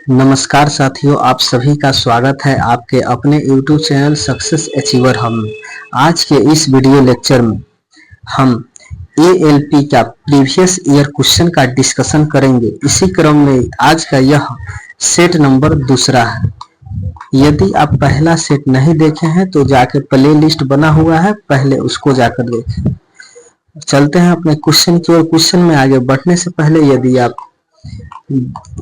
नमस्कार साथियों, आप सभी का स्वागत है आपके अपने YouTube चैनल सक्सेस अचीवर हम। आज के इस वीडियो लेक्चर में हम ALP का प्रीवियस ईयर क्वेश्चन का डिस्कशन करेंगे। इसी क्रम में आज का यह सेट नंबर दूसरा है। यदि आप पहला सेट नहीं देखे हैं तो जाकर प्ले लिस्ट बना हुआ है, पहले उसको जाकर देखें। चलते हैं अपने क्वेश्चन की ओर। क्वेश्चन में आगे बढ़ने से पहले यदि आप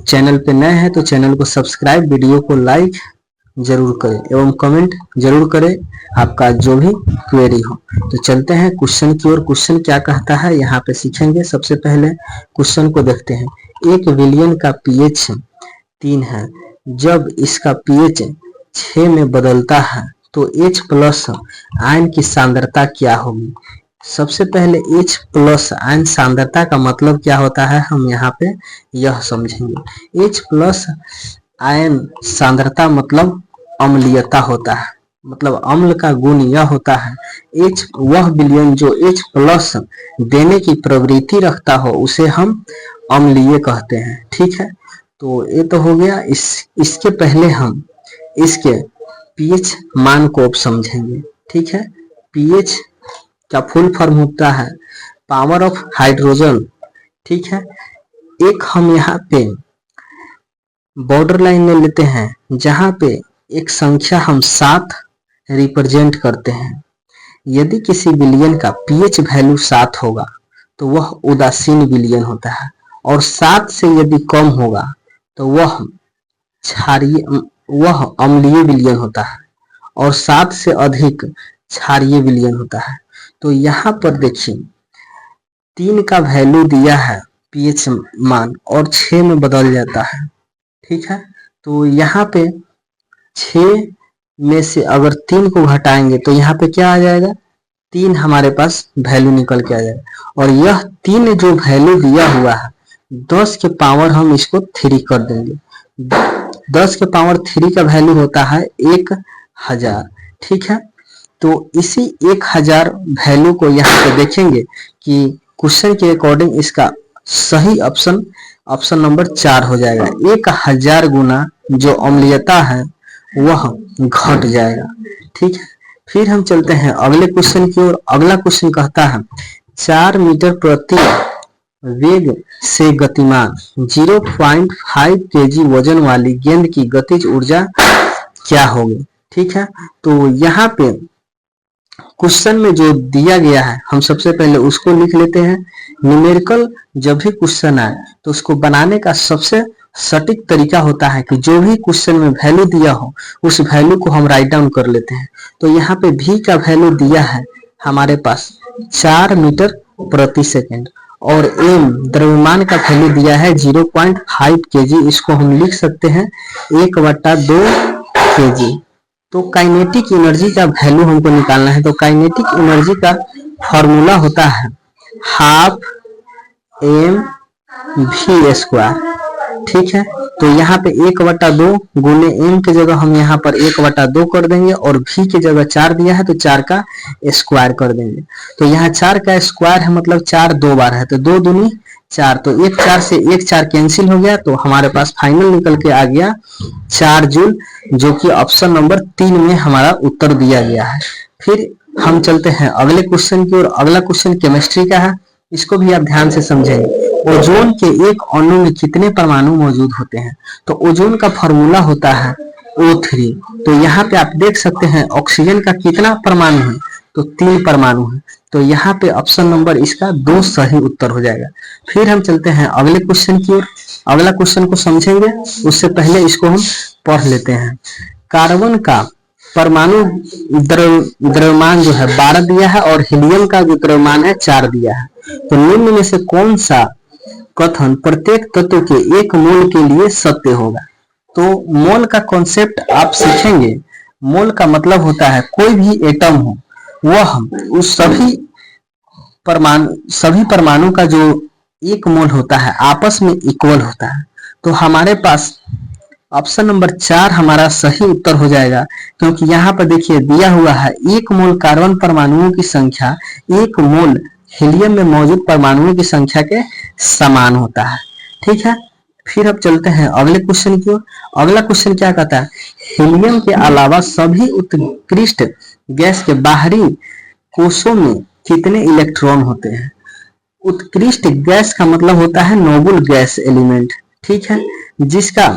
चैनल पे नए हैं तो चैनल को सब्सक्राइब, वीडियो को लाइक जरूर करें एवं कमेंट जरूर करें आपका जो भी क्वेरी हो। तो चलते हैं क्वेश्चन की ओर। क्वेश्चन क्या कहता है यहाँ पे सीखेंगे। सबसे पहले क्वेश्चन को देखते हैं। एक विलियन का पीएच 3 है। जब इसका पीएच 6 में बदलता है तो H प्लस आयन की सांद्रता क्या होगी। सबसे पहले H प्लस आयन सांद्रता का मतलब क्या होता है हम यहाँ पे यह समझेंगे। H प्लस आयन सांद्रता मतलब अम्लीयता होता है, मतलब अम्ल का गुण यह होता है। H वह विलयन जो H प्लस देने की प्रवृत्ति रखता हो उसे हम अम्लीय कहते हैं। ठीक है, तो ये तो हो गया। इसके पहले हम इसके pH मान को अब समझेंगे। ठीक है, pH का फुल फॉर्म होता है पावर ऑफ हाइड्रोजन। ठीक है, एक हम यहाँ पे बॉर्डर लाइन ले लेते हैं जहां पे एक संख्या हम 7 रिप्रेजेंट करते हैं। यदि किसी विलयन का pH वैल्यू 7 होगा तो वह उदासीन विलयन होता है, और 7 से यदि कम होगा तो वह अम्लीय विलयन होता है, और 7 से अधिक क्षारीय विलयन होता है। तो यहाँ पर देखिए 3 का वैल्यू दिया है pH मान, और 6 में बदल जाता है। ठीक है, तो यहाँ पे 6 में से अगर 3 को घटाएंगे तो यहाँ पे क्या आ जाएगा, 3 हमारे पास वैल्यू निकल के आ जाएगा। और यह 3 जो वैल्यू दिया हुआ है 10 के पावर हम इसको 3 कर देंगे। 10 के पावर 3 का वैल्यू होता है 1000। ठीक है, तो इसी 1000 वैल्यू को यहाँ पे देखेंगे कि क्वेश्चन के अकॉर्डिंग इसका सही ऑप्शन नंबर 4 हो जाएगा। 1000 गुना जो अम्लीयता है वह घट जाएगा। ठीक है, फिर हम चलते हैं अगले क्वेश्चन की ओर। अगला क्वेश्चन कहता है 4 मीटर प्रति वेग से गतिमान 0.5 kg वजन वाली गेंद की गतिज ऊर्जा क्या होगी। ठीक है, तो यहाँ पे क्वेश्चन में जो दिया गया है हम सबसे पहले उसको लिख लेते हैं। न्यूमेरिकल जब भी क्वेश्चन आए तो उसको बनाने का सबसे सटीक तरीका होता है कि जो भी क्वेश्चन में वैल्यू दिया हो उस वैल्यू को हम राइट डाउन कर लेते हैं। तो यहाँ पे v का वैल्यू दिया है हमारे पास 4 मीटर प्रति सेकेंड, और m द्रव्यमान का वैल्यू दिया है 0.5 kg। इसको हम लिख सकते हैं 1/2 kg। तो काइनेटिक एनर्जी का वैल्यू हमको निकालना है। तो काइनेटिक एनर्जी का फॉर्मूला होता है हाफ mv²। ठीक है, तो यहाँ पे 1/2 गुने m की जगह हम यहाँ पर 1/2 कर देंगे, और v की जगह 4 दिया है तो 4 का स्क्वायर कर देंगे। तो यहाँ 4 का स्क्वायर है मतलब 4 2 बार है, तो 2 दूनी 4, तो 1 4 से 1 4 कैंसिल हो गया। तो हमारे पास फाइनल निकल के आ गया 4 जूल, जो कि ऑप्शन नंबर 3 में हमारा उत्तर दिया गया है। फिर हम चलते हैं अगले क्वेश्चन की ओर। अगला क्वेश्चन केमिस्ट्री का है, इसको भी आप ध्यान से समझेंगे। ओजोन के एक अणु में कितने परमाणु मौजूद होते हैं। तो ओजोन का फॉर्मूला होता है O3। तो यहाँ पे आप देख सकते हैं ऑक्सीजन का कितना परमाणु है, तो 3 परमाणु है। तो यहाँ पे ऑप्शन नंबर इसका 2 सही उत्तर हो जाएगा। फिर हम चलते हैं अगले क्वेश्चन की ओर। अगला क्वेश्चन को समझेंगे उससे पहले इसको हम पढ़ लेते हैं। कार्बन का परमाणु द्रव्यमान जो है 12 दिया है, और हीलियम का जो द्रव्यमान है 4 दिया है। तो निम्न में से कौन सा कथन प्रत्येक तत्व के 1 मोल के लिए सत्य होगा। तो मोल का कॉन्सेप्ट आप सीखेंगे। मोल का मतलब होता है कोई भी एटम हो वह उस सभी परमाणु का जो 1 मोल होता है आपस में इक्वल होता है। तो हमारे पास ऑप्शन नंबर 4 हमारा सही उत्तर हो जाएगा, क्योंकि यहाँ पर देखिए दिया हुआ है 1 मोल कार्बन परमाणुओं की संख्या 1 मोल हीलियम में मौजूद परमाणुओं की संख्या के समान होता है। ठीक है, फिर अब चलते हैं अगले क्वेश्चन की ओर। अगला क्वेश्चन क्या कहता है, हीलियम के अलावा सभी उत्कृष्ट गैस के बाहरी कोशों में कितने इलेक्ट्रॉन होते हैं। उत्कृष्ट गैस का मतलब होता है नोबल गैस एलिमेंट, ठीक है, जिसका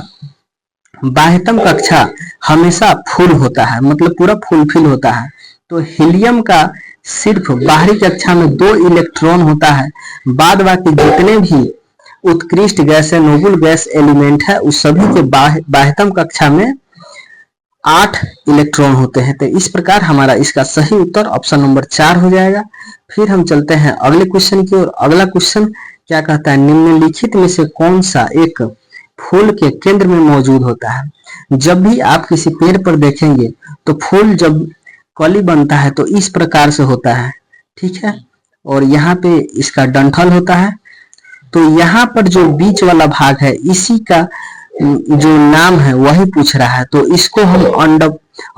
बाह्यतम कक्षा हमेशा फुल होता है, मतलब पूरा फुलफिल होता है। तो हीलियम का सिर्फ बाहरी कक्षा में 2 इलेक्ट्रॉन होता है, बाद बाकी जितने भी उत्कृष्ट गैस है, नोबल गैस एलिमेंट है, उस सभी के बाह्यतम कक्षा में 8 इलेक्ट्रॉन होते हैं। तो इस प्रकार हमारा इसका सही उत्तर ऑप्शन नंबर 4 हो जाएगा। फिर हम चलते हैं अगले क्वेश्चन की ओर। अगला क्वेश्चन क्या कहता है, निम्नलिखित में से कौन सा एक फूल के केंद्र में मौजूद होता है। जब भी आप किसी पेड़ पर देखेंगे तो फूल जब कली बनता है तो इस प्रकार से होता है, ठीक है, और यहाँ पे इसका डंठल होता है। तो यहाँ पर जो बीच वाला भाग है इसी का जो नाम है वही पूछ रहा है, तो इसको हम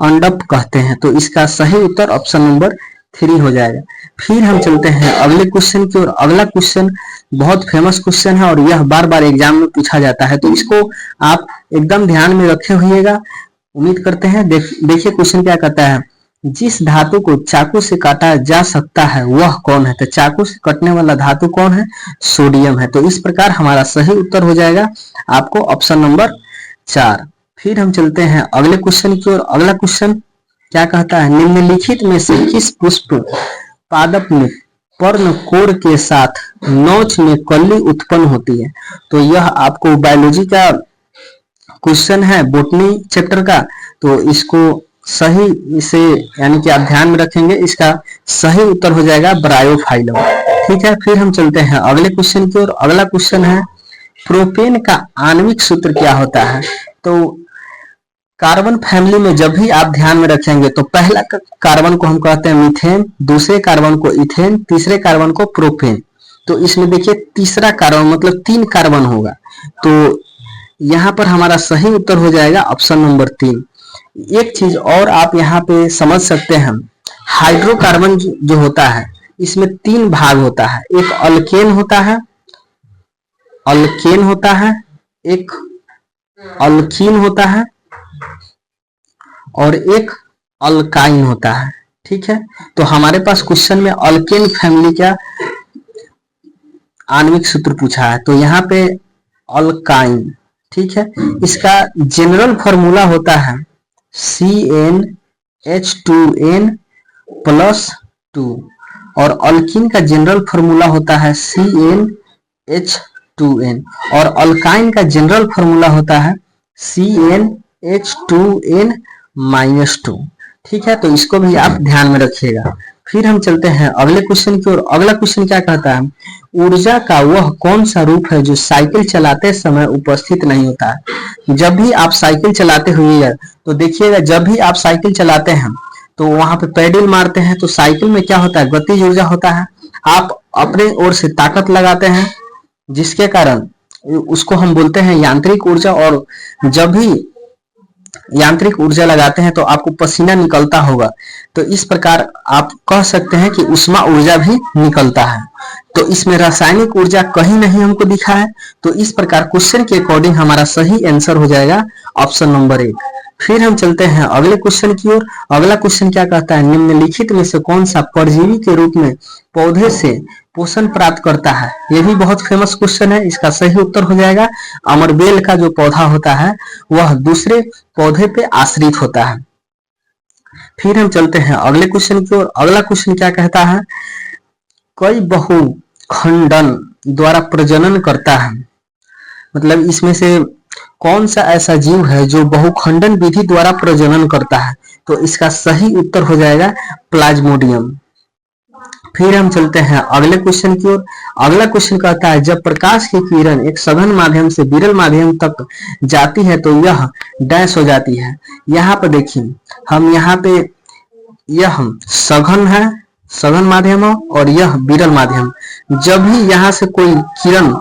अंडप कहते हैं। तो इसका सही उत्तर ऑप्शन नंबर 3 हो जाएगा। फिर हम चलते हैं अगले क्वेश्चन की ओर। अगला क्वेश्चन बहुत फेमस क्वेश्चन है और यह बार बार एग्जाम में पूछा जाता है, तो इसको आप एकदम ध्यान में रखे हुएगा, उम्मीद करते हैं। देखिए क्वेश्चन क्या कहता है, जिस धातु को चाकू से काटा जा सकता है वह कौन है। तो चाकू से कटने वाला धातु कौन है, सोडियम है। तो इस प्रकार हमारा सही उत्तर हो जाएगा आपको ऑप्शन नंबर 4। फिर हम चलते हैं अगले क्वेश्चन की ओर। अगला क्वेश्चन क्या कहता है, निम्नलिखित में से किस पुष्प पादप में पर्ण कोर के साथ नोच में कली उत्पन्न होती है। तो यह आपको बायोलॉजी का क्वेश्चन है, बोटनी चैप्टर का, तो इसको सही से यानी कि आप ध्यान में रखेंगे, इसका सही उत्तर हो जाएगा ब्रायोफाइलम, ठीक है। फिर हम चलते हैं अगले क्वेश्चन की ओर। अगला क्वेश्चन है, प्रोपेन का आणविक सूत्र क्या होता है। तो कार्बन फैमिली में जब भी आप ध्यान में रखेंगे तो पहला कार्बन को हम कहते हैं मीथेन, दूसरे कार्बन को इथेन, तीसरे कार्बन को प्रोपेन। तो इसमें देखिए तीसरा कार्बन मतलब 3 कार्बन होगा, तो यहाँ पर हमारा सही उत्तर हो जाएगा ऑप्शन नंबर 3। एक चीज और आप यहाँ पे समझ सकते हैं, हाइड्रोकार्बन जो होता है इसमें 3 भाग होता है, एक अल्केन होता है, एक अल्कीन होता है और एक अल्काइन होता है, ठीक है। तो हमारे पास क्वेश्चन में अल्केन फैमिली का आणविक सूत्र पूछा है, तो यहाँ पे अल्काइन, ठीक है। इसका जनरल फॉर्मूला होता है CnH2n+2 और अल्कीन का जनरल फॉर्मूला होता है CnH2n और अल्काइन का जनरल फॉर्मूला होता है CnH2n-2, ठीक है। तो इसको भी आप ध्यान में रखिएगा। फिर हम चलते हैं अगले क्वेश्चन की ओर। अगला क्वेश्चन क्या कहता है, ऊर्जा का वह कौन सा रूप है जो साइकिल चलाते समय उपस्थित नहीं होता है। जब भी आप साइकिल चलाते हुए तो देखिएगा, जब भी आप साइकिल चलाते हैं तो वहां पे पैडल मारते हैं तो साइकिल में क्या होता है, गतिज ऊर्जा होता है। आप अपने ओर से ताकत लगाते हैं जिसके कारण उसको हम बोलते हैं यांत्रिक ऊर्जा, और जब भी यांत्रिक ऊर्जा लगाते हैं तो आपको पसीना निकलता होगा, तो इस प्रकार आप कह सकते हैं कि ऊष्मा ऊर्जा भी निकलता है। तो इसमें रासायनिक ऊर्जा कहीं नहीं हमको दिखा है, तो इस प्रकार क्वेश्चन के अकॉर्डिंग हमारा सही आंसर हो जाएगा ऑप्शन नंबर 1। फिर हम चलते हैं अगले क्वेश्चन की ओर। अगला क्वेश्चन क्या कहता है, निम्नलिखित में से कौन सा परजीवी के रूप में पौधे से पोषण प्राप्त करता है। यह भी बहुत फेमस क्वेश्चन है, इसका सही उत्तर हो जाएगा अमरबेल का जो पौधा होता है वह दूसरे पौधे पे आश्रित होता है। फिर हम चलते हैं अगले क्वेश्चन की ओर। अगला क्वेश्चन क्या कहता है, कई बहुखंडन द्वारा प्रजनन करता है, मतलब इसमें से कौन सा ऐसा जीव है जो बहुखंडन विधि द्वारा प्रजनन करता है। तो इसका सही उत्तर हो जाएगा प्लाज्मोडियम। फिर हम चलते हैं अगले क्वेश्चन की ओर। अगला क्वेश्चन कहता है, जब प्रकाश की किरण एक सघन माध्यम से विरल माध्यम तक जाती है तो यह डैश हो जाती है। यहाँ पर देखिए, हम यहाँ पे यह सघन है, सघन माध्यम है और यह विरल माध्यम। जब भी यहाँ से कोई किरण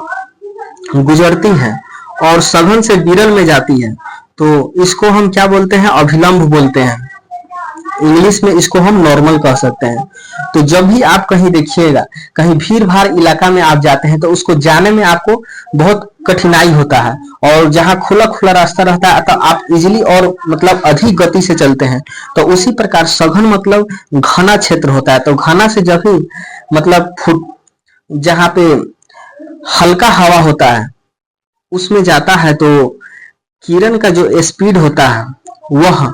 गुजरती है और सघन से विरल में जाती है तो इसको हम क्या बोलते हैं, अभिलंब बोलते हैं। इंग्लिश में इसको हम नॉर्मल कह सकते हैं। तो जब भी आप कहीं देखिएगा, कहीं भीड़ भाड़ इलाका में आप जाते हैं तो उसको जाने में आपको बहुत कठिनाई होता है, और जहां खुला खुला रास्ता रहता है तो आप इजीली और मतलब अधिक गति से चलते हैं। तो उसी प्रकार सघन मतलब घना क्षेत्र होता है। तो घना से जब भी मतलब जहां पे हल्का हवा होता है उसमें जाता है तो किरण का जो स्पीड होता है वह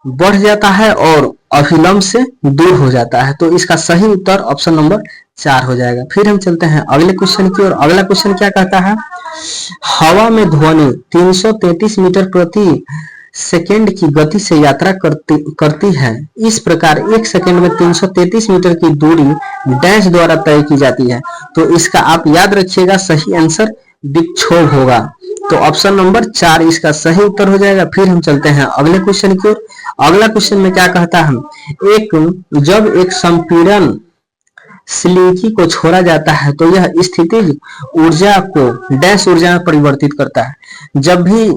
बढ़ जाता है और अभिलंब से दूर हो जाता है। तो इसका सही उत्तर ऑप्शन नंबर 4 हो जाएगा। फिर हम चलते हैं अगले क्वेश्चन की ओर। अगला क्वेश्चन क्या कहता है, हवा में ध्वनि 333 मीटर प्रति सेकेंड की गति से यात्रा करती है। इस प्रकार एक सेकेंड में 333 मीटर की दूरी डैश द्वारा तय की जाती है। तो इसका आप याद रखिएगा, सही आंसर विक्षोभ होगा। तो ऑप्शन नंबर 4 इसका सही उत्तर हो जाएगा। फिर हम चलते हैं अगले क्वेश्चन की ओर। अगला क्वेश्चन में क्या कहता है, जब एक संपीड़न स्लीकी को छोड़ा जाता है तो यह स्थितिज ऊर्जा को डैश ऊर्जा में परिवर्तित करता है। जब भी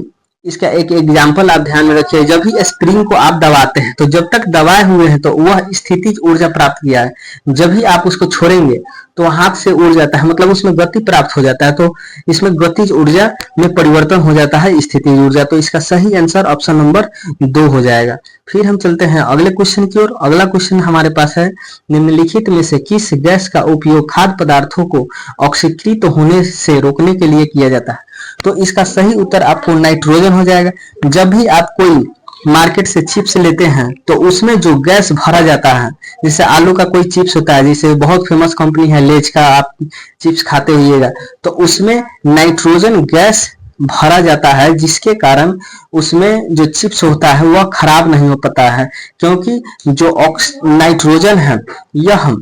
इसका एक एग्जाम्पल आप ध्यान में रखिए, जब भी स्प्रिंग को आप दबाते हैं तो जब तक दबाए हुए हैं तो वह स्थितिज ऊर्जा प्राप्त किया है। जब भी आप उसको छोड़ेंगे तो हाथ से उड़ जाता है, मतलब उसमें गति प्राप्त हो जाता है। तो इसमें गतिज ऊर्जा में परिवर्तन हो जाता है स्थितिज ऊर्जा। तो इसका सही आंसर ऑप्शन नंबर 2 हो जाएगा। फिर हम चलते हैं अगले क्वेश्चन की ओर। अगला क्वेश्चन हमारे पास है, निम्नलिखित में से किस गैस का उपयोग खाद्य पदार्थों को ऑक्सीकृत होने से रोकने के लिए किया जाता है। तो इसका सही उत्तर आपको नाइट्रोजन हो जाएगा। जब भी आप कोई मार्केट से चिप्स लेते हैं तो उसमें जो गैस भरा जाता है, जैसे आलू का कोई चिप्स होता है, जैसे बहुत फेमस कंपनी है लेज का, आप चिप्स खाते होइएगा, तो उसमें नाइट्रोजन गैस भरा जाता है, जिसके कारण उसमें जो चिप्स होता है वह खराब नहीं हो पाता है, क्योंकि जो नाइट्रोजन है यह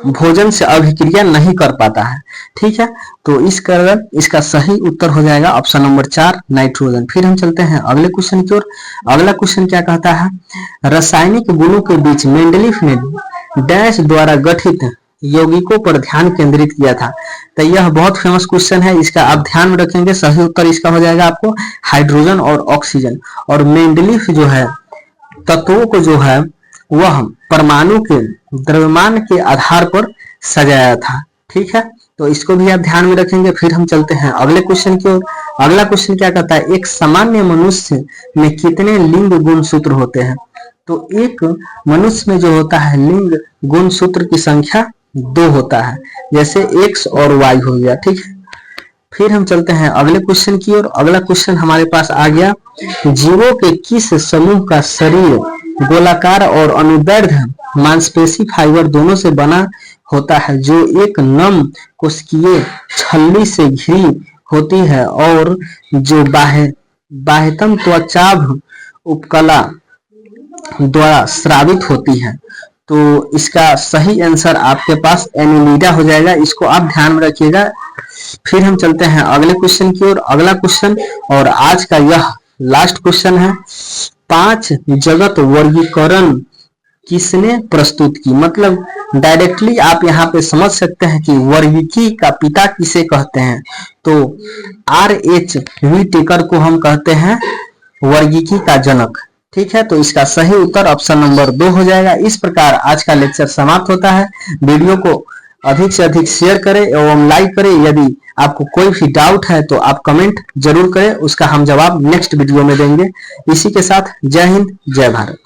भोजन से अभिक्रिया नहीं कर पाता है। ठीक है, तो इस कारण इसका सही उत्तर हो जाएगा ऑप्शन नंबर 4 नाइट्रोजन। फिर हम चलते हैं अगले क्वेश्चन की ओर। अगला क्वेश्चन क्या कहता है, रासायनिक गुणों के बीच मेंडलीफ ने डैश द्वारा गठित यौगिकों पर ध्यान केंद्रित किया था। तो यह बहुत फेमस क्वेश्चन है, इसका आप ध्यान में रखेंगे। सही उत्तर इसका हो जाएगा आपको हाइड्रोजन और ऑक्सीजन। और मेंडलीफ जो है तत्वों को जो है वह परमाणु के द्रव्यमान के आधार पर सजाया था। ठीक है, तो इसको भी आप ध्यान में रखेंगे। फिर हम चलते हैं अगले क्वेश्चन की ओर। अगला क्वेश्चन क्या कहता है, एक सामान्य मनुष्य में कितने लिंग गुणसूत्र होते हैं। तो एक मनुष्य में जो होता है लिंग गुणसूत्र की संख्या 2 होता है, जैसे एक्स और वाई हो गया। ठीक है, फिर हम चलते हैं अगले क्वेश्चन की ओर। अगला क्वेश्चन हमारे पास आ गया, जीवों के किस समूह का शरीर गोलाकार और अनुदैर्घ्य मांसपेशी फाइबर दोनों से बना होता है, जो एक नम कोशिकीय छल्ली से घिरी होती है और जो बाह्यतम त्वचाभ उपकला द्वारा स्रावित होती है। तो इसका सही आंसर आपके पास एनिलिडा हो जाएगा, इसको आप ध्यान में रखिएगा। फिर हम चलते हैं अगले क्वेश्चन की ओर। अगला क्वेश्चन और आज का यह लास्ट क्वेश्चन है, 5 जगत वर्गीकरण किसने प्रस्तुत की। मतलब डायरेक्टली आप यहाँ पे समझ सकते हैं कि वर्गीकी का पिता किसे कहते हैं। तो R.H. व्हिटेकर को हम कहते हैं वर्गीकी का जनक। ठीक है, तो इसका सही उत्तर ऑप्शन नंबर 2 हो जाएगा। इस प्रकार आज का लेक्चर समाप्त होता है। वीडियो को अधिक से अधिक शेयर करें एवं लाइक करें। यदि आपको कोई भी डाउट है तो आप कमेंट जरूर करें, उसका हम जवाब नेक्स्ट वीडियो में देंगे। इसी के साथ जय हिंद, जय भारत।